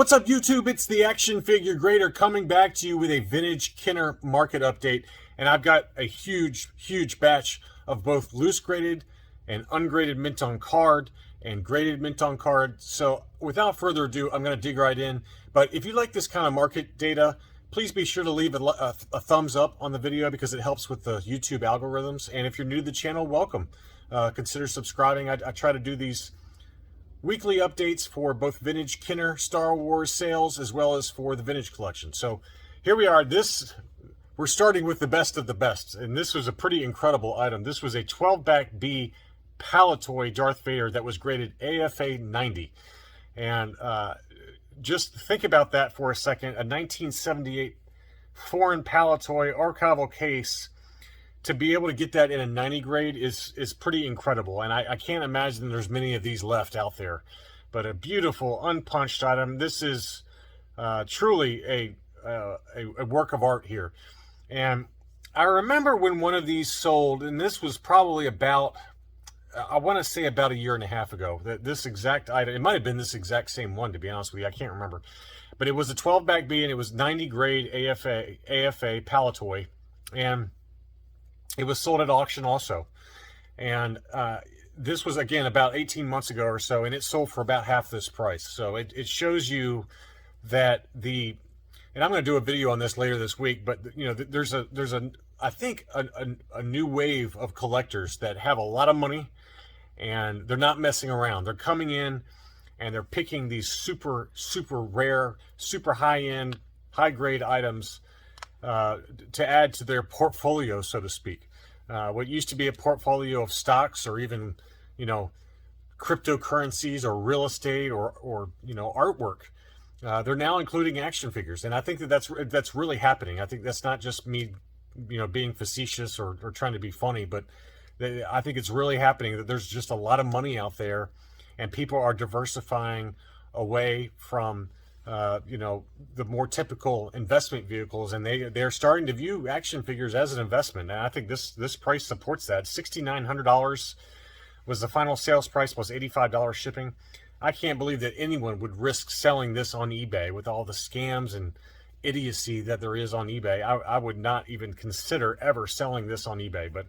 What's up, YouTube? It's the Action Figure Grader coming back to you with a vintage Kenner market update. And I've got a huge batch of both loose graded and ungraded mint on card and graded mint on card. So without further ado, I'm going to dig right in. But if you like this kind of market data, please be sure to leave a thumbs up on the video because it helps with the YouTube algorithms. And if you're new to the channel, welcome. Consider subscribing. I try to do these weekly updates for both vintage Kenner Star Wars sales as well as for the vintage collection. So here we are. We're starting with the best of the best, and this was a pretty incredible item. This was a 12-back B Palitoy Darth Vader that was graded AFA 90. And just think about that for a second. A 1978 foreign Palitoy archival case, to be able to get that in a 90 grade is pretty incredible. And I can't imagine there's many of these left out there. But a beautiful, unpunched item. This is truly a work of art here. And I remember when one of these sold, and this was probably about, I want to say about a year and a half ago, that this exact item, it might have been this exact same one, to be honest with you, I can't remember. But it was a 12-back B, and it was 90 grade AFA Palitoy. And it was sold at auction also. And this was, again, about 18 months ago or so, and it sold for about half this price. So it shows you that and I'm going to do a video on this later this week, but you know, there's I think a new wave of collectors that have a lot of money, and they're not messing around. They're coming in and they're picking these super rare, super high-end, high-grade items to add to their portfolio, so to speak. What used to be a portfolio of stocks, or even, you know, cryptocurrencies or real estate or you know, artwork, they're now including action figures. And I think that's really happening. I think that's not just me, you know, being facetious or trying to be funny, but I think it's really happening, that there's just a lot of money out there, and people are diversifying away from you know, the more typical investment vehicles, and they're starting to view action figures as an investment. And I think this price supports that. $6,900 was the final sales price, plus $85 shipping. I can't believe that anyone would risk selling this on eBay with all the scams and idiocy that there is on eBay. I would not even consider ever selling this on eBay, but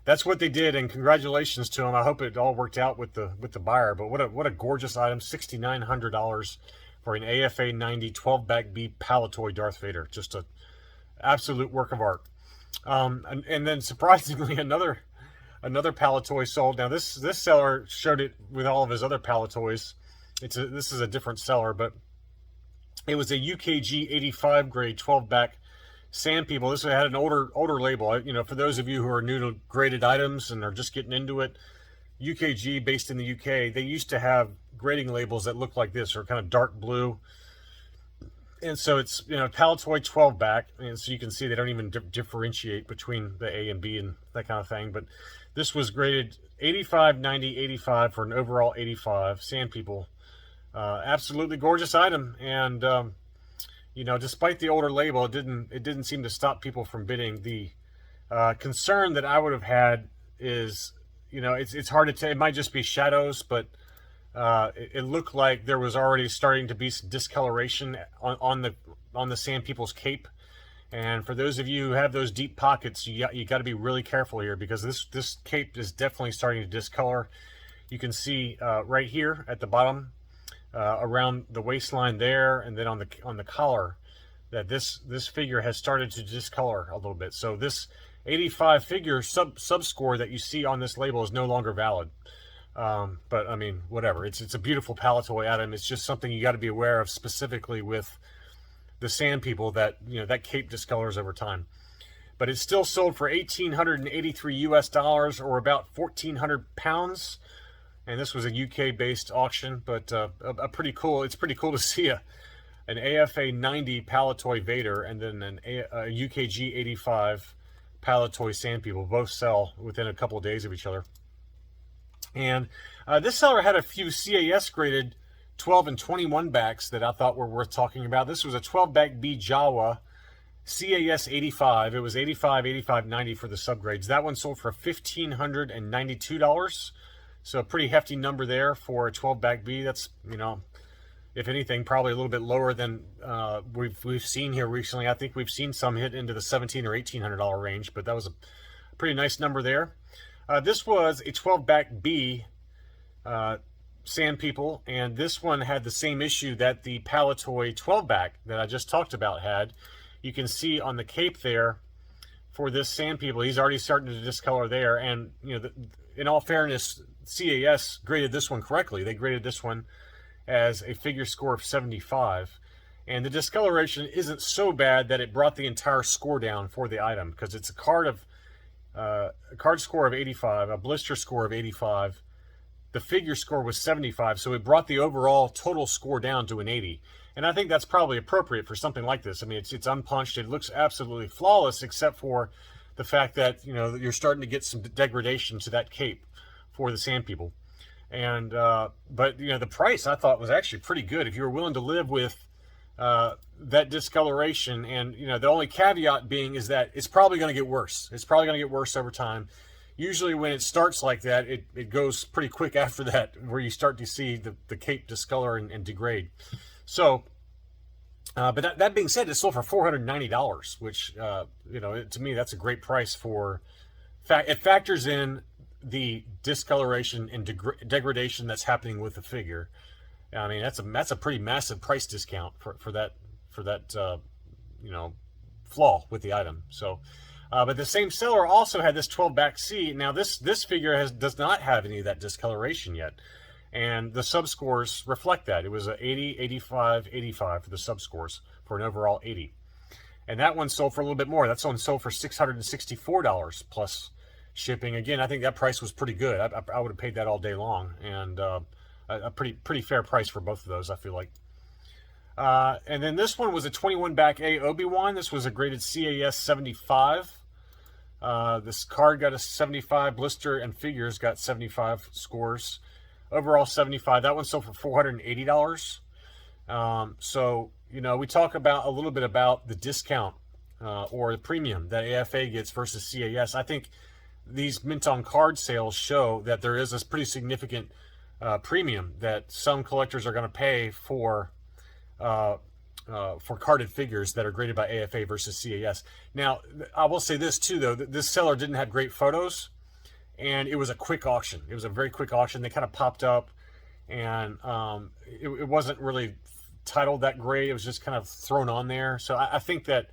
that's what they did, and congratulations to them. I hope it all worked out with the buyer. But what a gorgeous item. $6,900 for an AFA 90 12-back B Palitoy Darth Vader. Just an absolute work of art. And then surprisingly, another Palitoy sold. Now this seller showed it with all of his other Palitoys. This is a different seller, but it was a UKG 85 grade 12-back Sand People. This had an older label. You know, for those of you who are new to graded items and are just getting into it, UKG, based in the UK, they used to have grading labels that look like this, or kind of dark blue. And so it's, you know, Palitoy 12-back, and so you can see they don't even differentiate between the A and B and that kind of thing. But this was graded 85, 90, 85 for an overall 85. Sand People. Absolutely gorgeous item. And you know, despite the older label, it didn't seem to stop people from bidding. The concern that I would have had is, you know, it's hard to tell. It might just be shadows, but it looked like there was already starting to be some discoloration on the Sand People's cape. And for those of you who have those deep pockets, you got to be really careful here, because this cape is definitely starting to discolor. You can see right here at the bottom, around the waistline there, and then on the collar, that this figure has started to discolor a little bit. So this 85 figure sub score that you see on this label is no longer valid. But I mean, whatever. It's a beautiful Palitoy item. It's just something you got to be aware of, specifically with the Sand People, that, you know, that cape discolors over time. But it's still sold for $1,883 US, or about 1,400 pounds. And this was a UK-based auction, but a pretty cool. It's pretty cool to see an AFA 90 Palitoy Vader and then a UKG 85 Palitoy Sand People. Both sell within a couple of days of each other. And this seller had a few CAS graded 12 and 21 backs that I thought were worth talking about. This was a 12-back B Jawa CAS 85. It was 85, 85, 90 for the subgrades. That one sold for $1,592. So a pretty hefty number there for a 12-back B. That's, you know, if anything, probably a little bit lower than we've seen here recently. I think we've seen some hit into the $1,700 or $1,800 range, but that was a pretty nice number there. This was a 12-back B Sand People, and this one had the same issue that the Palitoy 12-back that I just talked about had. You can see on the cape there for this Sand People, he's already starting to discolor there. And you know, in all fairness, CAS graded this one correctly. They graded this one as a figure score of 75, and the discoloration isn't so bad that it brought the entire score down for the item, because it's a card score of 85, a blister score of 85. The figure score was 75, so it brought the overall total score down to an 80. And I think that's probably appropriate for something like this. I mean, it's unpunched. It looks absolutely flawless, except for the fact that, you know, you're starting to get some degradation to that cape for the Sand People. And but you know, the price I thought was actually pretty good if you were willing to live with that discoloration. And you know, the only caveat being is that it's probably going to get worse. It's probably going to get worse over time. Usually when it starts like that, it goes pretty quick after that, where you start to see the cape discolor and degrade. So, but that being said, it sold for $490, which, you know, to me, that's a great price for, it factors in the discoloration and degradation that's happening with the figure. I mean, that's a pretty massive price discount for that you know, flaw with the item. So, but the same seller also had this 12-back C. Now this figure does not have any of that discoloration yet, and the subscores reflect that. It was a 80, 85, 85 for the subscores for an overall 80, and that one sold for a little bit more. That one sold for $664 plus shipping. Again, I think that price was pretty good. I would have paid that all day long, and a pretty fair price for both of those, I feel like. And then this one was a 21-back A Obi-Wan. This was a graded CAS 75. This card got a 75. Blister and figures got 75 scores. Overall 75. That one sold for $480. So, you know, we talk about a little bit about the discount or the premium that AFA gets versus CAS. I think these mint on card sales show that there is this pretty significant premium that some collectors are going to pay for carded figures that are graded by AFA versus CAS. Now, I will say this too, though, that this seller didn't have great photos, and it was a quick auction. It was a very quick auction. They kind of popped up, and it wasn't really titled that great. It was just kind of thrown on there. So I think that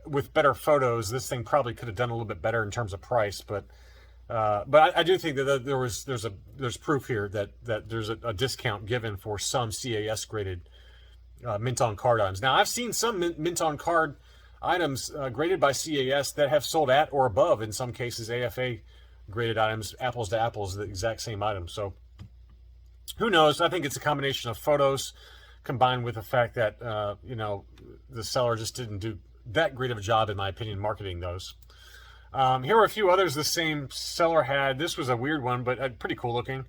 with better photos, this thing probably could have done a little bit better in terms of price. But I do think that there's proof here that there's a discount given for some CAS graded mint on card items. Now, I've seen some mint on card items graded by CAS that have sold at or above, in some cases, AFA graded items, apples to apples, the exact same item. So who knows? I think it's a combination of photos combined with the fact that you know, the seller just didn't do that great of a job, in my opinion, marketing those. Here are a few others the same seller had. This was a weird one, but pretty cool looking.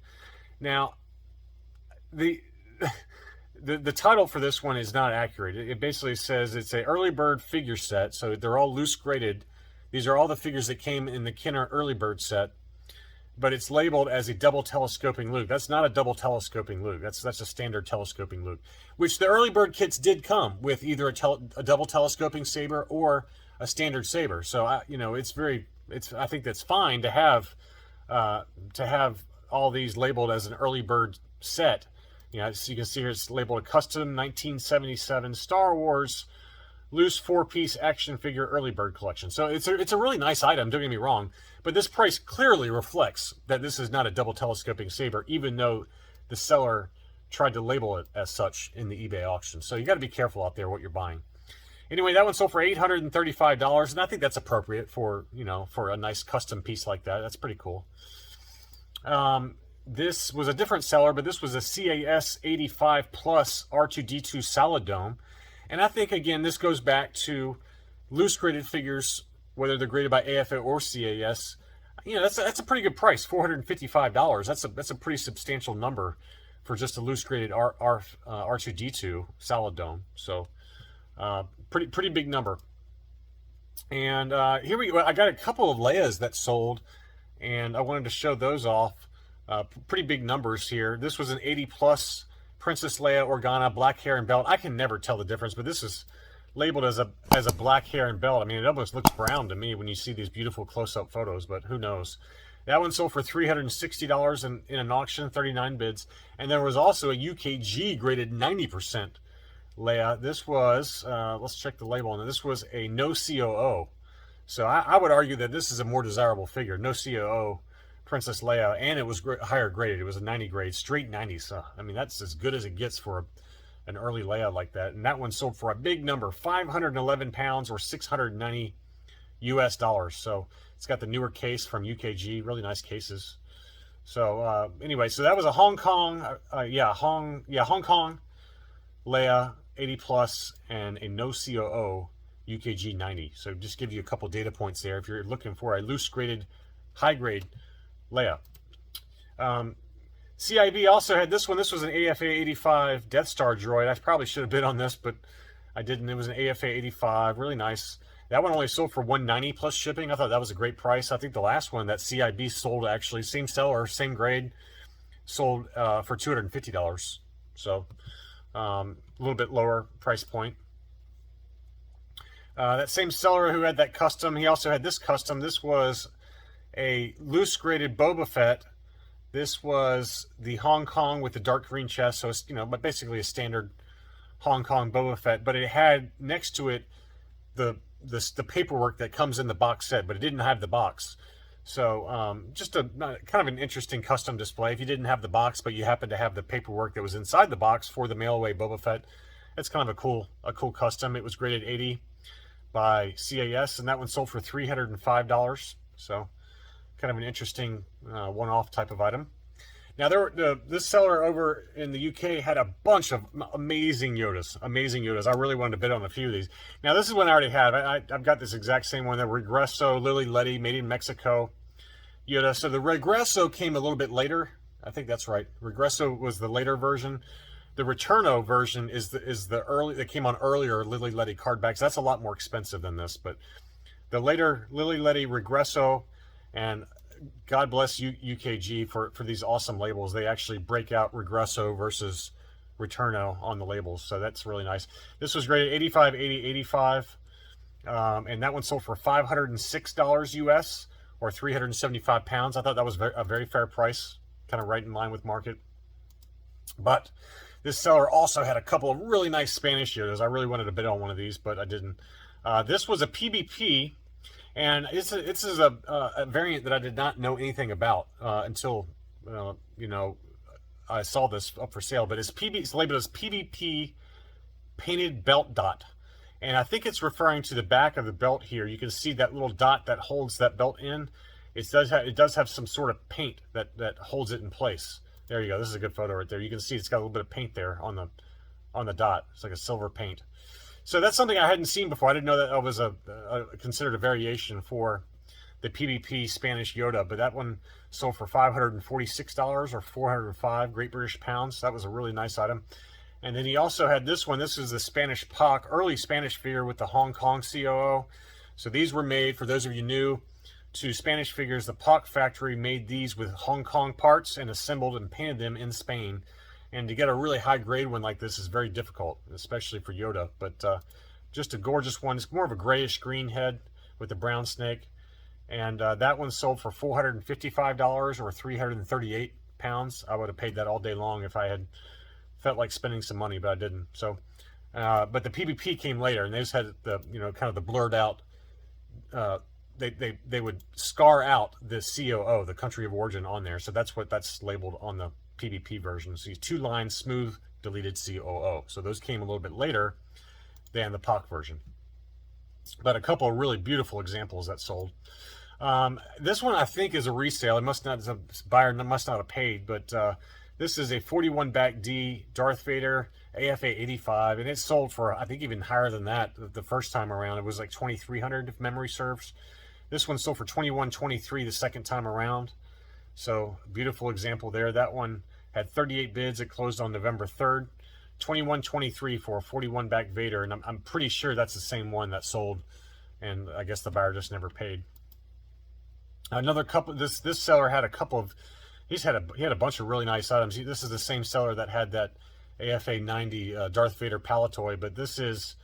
Now, the title for this one is not accurate. It basically says it's a early bird figure set, so they're all loose graded. These are all the figures that came in the Kenner early bird set, but it's labeled as a double telescoping loop. That's not a double telescoping loop. That's a standard telescoping loop, which the early bird kits did come with either a double telescoping saber or a standard saber. So you know, I think that's fine to have all these labeled as an early bird set. You know, so you can see here it's labeled a custom 1977 Star Wars loose 4-piece action figure early bird collection. So it's a really nice item, don't get me wrong, but this price clearly reflects that this is not a double telescoping saber, even though the seller tried to label it as such in the eBay auction. So you got to be careful out there what you're buying. Anyway, that one sold for $835, and I think that's appropriate for, you know, for a nice custom piece like that. That's pretty cool. This was a different seller, but this was a CAS 85 plus R2-D2 Solid Dome. And I think, again, this goes back to loose graded figures, whether they're graded by AFA or CAS. You know, that's a pretty good price, $455. That's a pretty substantial number for just a loose graded R2-D2 Solid Dome. So, pretty big number. And here we go. I got a couple of Leias that sold, and I wanted to show those off. Pretty big numbers here. This was an 80 plus Princess Leia Organa, black hair and belt. I can never tell the difference, but this is labeled as a black hair and belt. I mean, it almost looks brown to me when you see these beautiful close-up photos, but who knows. That one sold for $360 in an auction, 39 bids. And there was also a UKG graded 90% Leia. This was, let's check the label on it. This was a no COO. So I would argue that this is a more desirable figure. No COO Princess Leia, and it was higher graded. It was a 90 grade, straight 90. So, I mean, that's as good as it gets for an early Leia like that. And that one sold for a big number, 511 pounds or 690 US dollars. So it's got the newer case from UKG, really nice cases. So anyway, so that was a Hong Kong, Hong Kong Leia 80 plus and a no COO UKG 90. So just give you a couple data points there if you're looking for a loose graded, high grade Leia. CIB also had this one. This was an AFA 85 Death Star droid. I probably should have bid on this, but I didn't. It was an AFA 85, really nice. That one only sold for $190 plus shipping. I thought that was a great price. I think the last one that CIB sold, actually, same seller, same grade, sold for $250. So a little bit lower price point. That same seller who had that custom, he also had this custom. This was a loose graded Boba Fett. This was the Hong Kong with the dark green chest. So it's, but basically a standard Hong Kong Boba Fett. But it had next to it the paperwork that comes in the box set, but it didn't have the box. So just a kind of an interesting custom display. If you didn't have the box, but you happen to have the paperwork that was inside the box for the mail away Boba Fett, it's kind of a cool custom. It was graded 80 by CAS, and that one sold for $305. So kind of an interesting one-off type of item. Now, this seller over in the UK had a bunch of amazing Yodas. I really wanted to bid on a few of these. Now, this is one I already have. I've got this exact same one, the Regresso Lily Letty, made in Mexico Yoda. So the Regresso came a little bit later. I think that's right. Regresso was the later version. The Returno version is the early that came on earlier Lily Letty card backs. That's a lot more expensive than this, but the later Lily Letty Regresso, and God bless UKG for these awesome labels. They actually break out Regresso versus Returno on the labels, so that's really nice. This was graded 85, 80, 85, and that one sold for $506 US or 375 pounds. I thought that was a very fair price, kind of right in line with market. But this seller also had a couple of really nice Spanish Yodas. I really wanted to bid on one of these, but I didn't. This was a PBP. And this is a variant that I did not know anything about until, I saw this up for sale. But it's labeled as PBP Painted Belt Dot. And I think it's referring to the back of the belt here. You can see that little dot that holds that belt in. It does have some sort of paint that holds it in place. There you go. This is a good photo right there. You can see it's got a little bit of paint there on the dot. It's like a silver paint. So that's something I hadn't seen before. I didn't know that was considered a variation for the PBP Spanish Yoda, but that one sold for $546 or 405 Great British pounds. That was a really nice item. And then he also had this one. This is the Spanish POC, early Spanish figure with the Hong Kong COO. So these were made, for those of you new to Spanish figures, the POC factory made these with Hong Kong parts and assembled and painted them in Spain. And to get a really high grade one like this is very difficult, especially for Yoda. But just a gorgeous one. It's more of a grayish green head with the brown snake. And that one sold for $455 or 338 pounds. I would have paid that all day long if I had felt like spending some money, but I didn't. So, but the PBP came later, and they just had the kind of the blurred out. They would scar out the COO, the country of origin, on there. So that's labeled on the PBP version. So 2 lines, smooth, deleted COO. So those came a little bit later than the POC version. But a couple of really beautiful examples that sold. This one I think is a resale. The buyer must not have paid, but this is a 41 back D Darth Vader AFA 85, and it sold for, I think, even higher than that the first time around. It was like 2,300 if memory serves. This one sold for 21.23 the second time around. So beautiful example there. That one had 38 bids. It closed on November 3rd. 21.23 for a 41 back Vader, and I'm pretty sure that's the same one that sold, and I guess the buyer just never paid. Another couple. This seller had a couple of. He had a bunch of really nice items. This is the same seller that had that AFA 90 Darth Vader Palitoy, but this is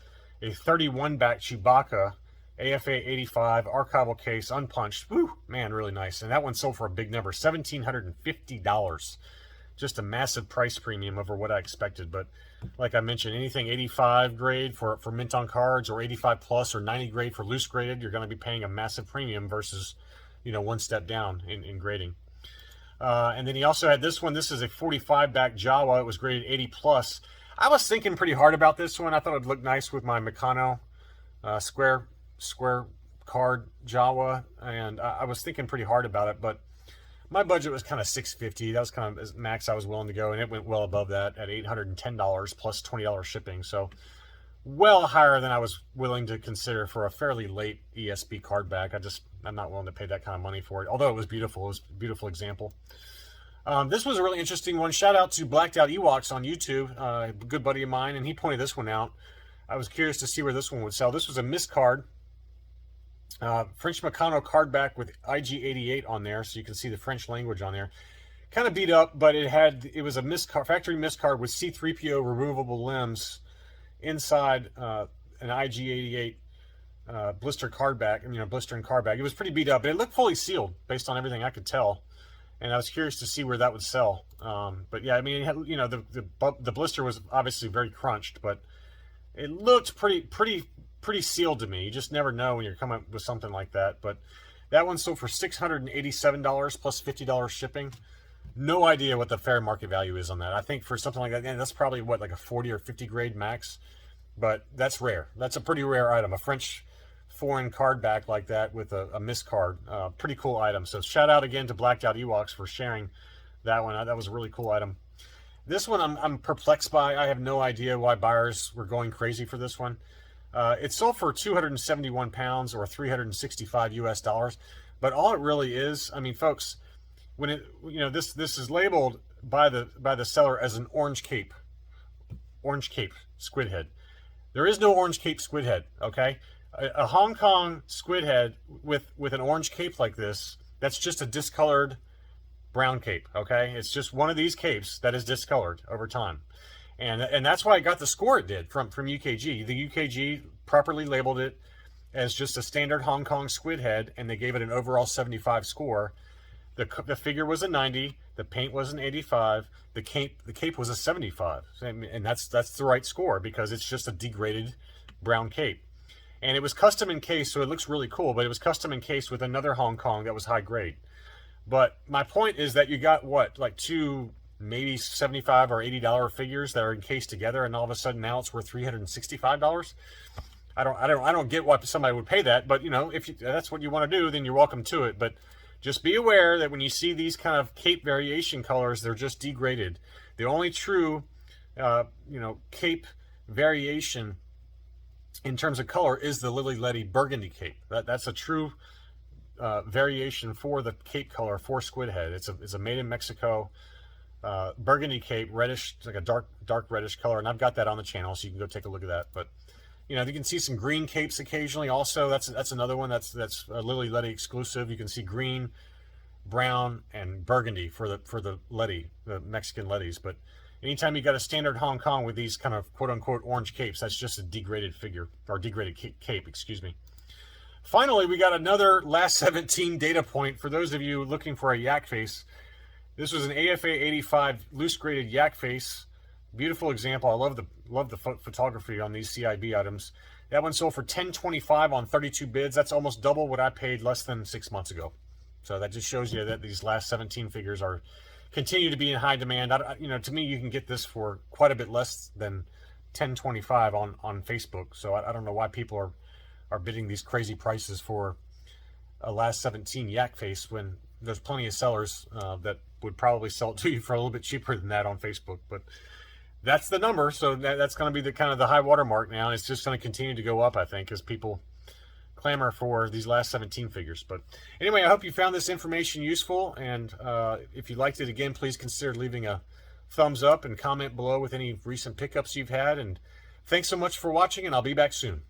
a 31 back Chewbacca, AFA 85 archival case, unpunched. Woo, man, really nice. And that one sold for a big number, $1,750. Just a massive price premium over what I expected. But like I mentioned, anything 85 grade for mint on cards, or 85 plus, or 90 grade for loose graded, you're going to be paying a massive premium versus, one step down in grading. And then he also had this one. This is a 45 back Jawa. It was graded 80 plus. I was thinking pretty hard about this one. I thought it'd look nice with my Magnano square card Jawa, and I was thinking pretty hard about it, but my budget was kind of $650. That was kind of max I was willing to go, and it went well above that at $810 plus $20 shipping. So well higher than I was willing to consider for a fairly late ESB card back. I'm not willing to pay that kind of money for it, although it was beautiful. It was a beautiful example. This was a really interesting one. Shout out to Blacked Out Ewoks on YouTube, a good buddy of mine, and he pointed this one out. I was curious to see where this one would sell. This was a missed card. French Magnano card back with IG88 on there, so you can see the French language on there. Kind of beat up, but it was a factory missed card with C3PO removable limbs inside an IG88 blister card back, blistering card back. It was pretty beat up, but it looked fully sealed based on everything I could tell, and I was curious to see where that would sell. But yeah, it had, the blister was obviously very crunched, but it looked pretty sealed to me. You just never know when you're coming up with something like that. But that one sold for $687 plus $50 shipping. No idea what the fair market value is on that. I think for something like that, that's probably like a 40 or 50 grade max. But that's rare. That's a pretty rare item. A French foreign card back like that with a missed card. Pretty cool item. So shout out again to Blacked Out Ewoks for sharing that one. That was a really cool item. This one I'm perplexed by. I have no idea why buyers were going crazy for this one. It sold for 271 pounds or 365 US dollars. But all it really is, folks, when this is labeled by the seller as an orange cape squid head. There is no orange cape squid head, okay? A Hong Kong squid head with an orange cape like this, that's just a discolored brown cape, okay? It's just one of these capes that is discolored over time. And that's why it got the score it did from UKG. The UKG properly labeled it as just a standard Hong Kong squid head, and they gave it an overall 75 score. The figure was a 90, the paint was an 85, the cape was a 75, and that's the right score because it's just a degraded brown cape. And it was custom encased, so it looks really cool, but it was custom encased with another Hong Kong that was high grade. But my point is that you got like two maybe $75 or $80 figures that are encased together, and all of a sudden now it's worth $365. I don't get why somebody would pay that, but if that's what you want to do, then you're welcome to it. But just be aware that when you see these kind of cape variation colors, they're just degraded. The only true cape variation in terms of color is the Lily Letty burgundy cape. That's a true variation for the cape color for squid head. It's a made in Mexico burgundy cape, reddish. It's like a dark reddish color, and I've got that on the channel, so you can go take a look at that. But you can see some green capes occasionally. Also, that's another one that's a Lily Letty exclusive. You can see green, brown, and burgundy for the Letty, the Mexican Lettys. But anytime you got a standard Hong Kong with these kind of quote unquote orange capes, that's just a degraded figure, or degraded cape, excuse me. Finally, we got another last 17 data point for those of you looking for a Yak Face. This was an AFA 85 loose graded Yak Face. Beautiful example. I love the photography on these CIB items. That one sold for $10.25 on 32 bids. That's almost double what I paid less than 6 months ago. So that just shows you that these last 17 figures continue to be in high demand. To me, you can get this for quite a bit less than $10.25 on Facebook. So I don't know why people are bidding these crazy prices for a last 17 Yak Face when there's plenty of sellers that would probably sell it to you for a little bit cheaper than that on Facebook. But that's the number, so that's going to be the kind of the high water mark now. It's just going to continue to go up, I think, as people clamor for these last 17 figures. But anyway, I hope you found this information useful, and if you liked it, again, please consider leaving a thumbs up and comment below with any recent pickups you've had. And thanks so much for watching, and I'll be back soon.